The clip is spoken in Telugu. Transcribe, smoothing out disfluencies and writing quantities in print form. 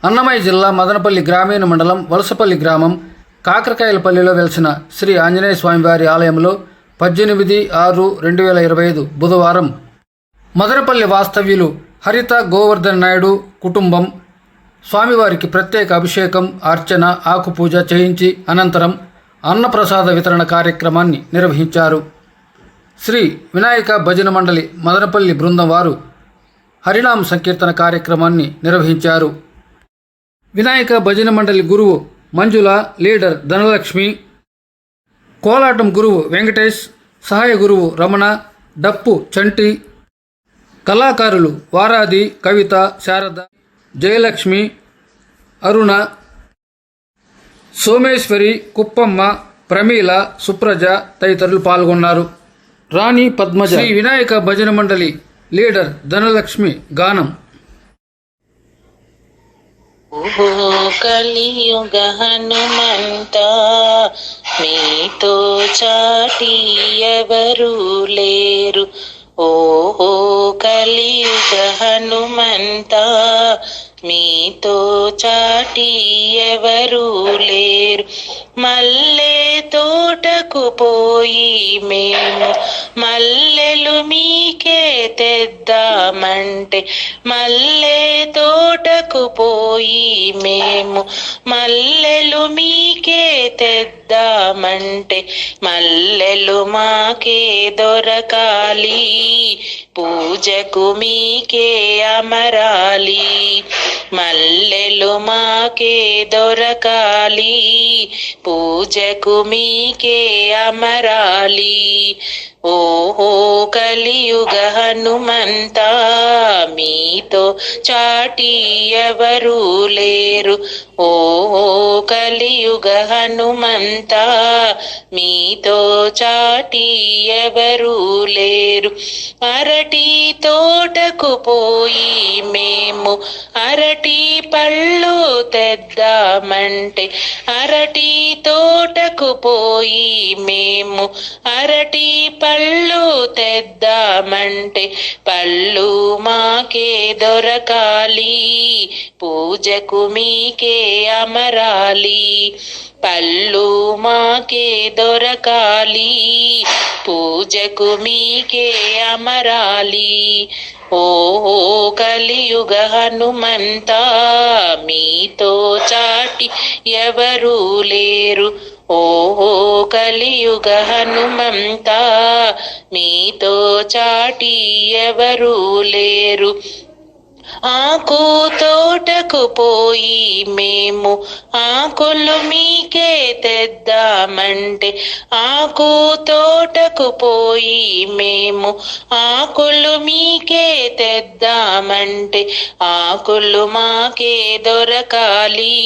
అన్నమయ్య జిల్లా మదనపల్లి గ్రామీణ మండలం వలసపల్లి గ్రామం కాకరకాయలపల్లిలో వెలిసిన శ్రీ ఆంజనేయ స్వామివారి ఆలయంలో 18/6/2025 బుధవారం మదనపల్లి వాస్తవ్యులు హరిత గోవర్ధన్ నాయుడు కుటుంబం స్వామివారికి ప్రత్యేక అభిషేకం, అర్చన, ఆకుపూజ చేయించి అనంతరం అన్నప్రసాద వితరణ కార్యక్రమాన్ని నిర్వహించారు. శ్రీ వినాయక భజన మండలి మదనపల్లి బృందం వారు హరినామ సంకీర్తన కార్యక్రమాన్ని నిర్వహించారు. వినాయక భజన మండలి గురువు మంజుల, లీడర్ ధనలక్ష్మి, కోలాటం గురువు వెంకటేష్, సహాయ గురువు రమణ, డప్పు చంటి, కళాకారులు వారాది, కవిత, శారద, జయలక్ష్మి, అరుణ, సోమేశ్వరి, కుప్పమ్మ, ప్రమీల, సుప్రజ తదితరులు పాల్గొన్నారు. రాణి పద్మజ. శ్రీ వినాయక భజన మండలి లీడర్ ధనలక్ష్మి గానం. కలియుగ హనుమంత మీతో చాటి ఎవరు లేరు. ఓహో కలియుగ హనుమంత మీతో చాటి ఎవరు లేరు. మల్లె తోటకు పోయి మేము మల్లెలు మీకే తెద్దామంటే, మల్లె తోటకు పోయి మేము మల్లెలు మీకే తెద్దామంటే, మల్లెలు మాకే దొరకాలి, పూజకు మీకే అమరాలి. మల్లెలు మాకే దొరకాలి, పూజకు మీకే అమరాలి. ఓహో కలియుగ హనుమంత మీతో చాటి ఎవరు లేరు. ఓహో కలియుగ హనుమంత మీతో చాటి ఎవరు లేరు. అరటి తోటకు పోయి మేము అరటి పళ్ళు తెద్దామంటే, అరటి తోటకు పోయి మేము అరటి పళ్ళు తెద్దామంటే, పళ్ళు మాకే దొరకాలి, పూజకు మీకే అమరాలి. పళ్ళు మాకే దొరకాలి, పూజకు మీకే అమరాలి. ఓహో కలియుగ హనుమంత మీతో చాటి ఎవరు లేరు. ఓహో కలియుగ హనుమంత మీతో చాటి ఎవరు లేరు. ఆకు తోటకు పోయి మేము ఆకులు మీకే తెద్దామంటే, ఆకు తోటకు పోయి మేము ఆకులు మీకే తెద్దామంటే, ఆకులు మాకే దొరకాలి,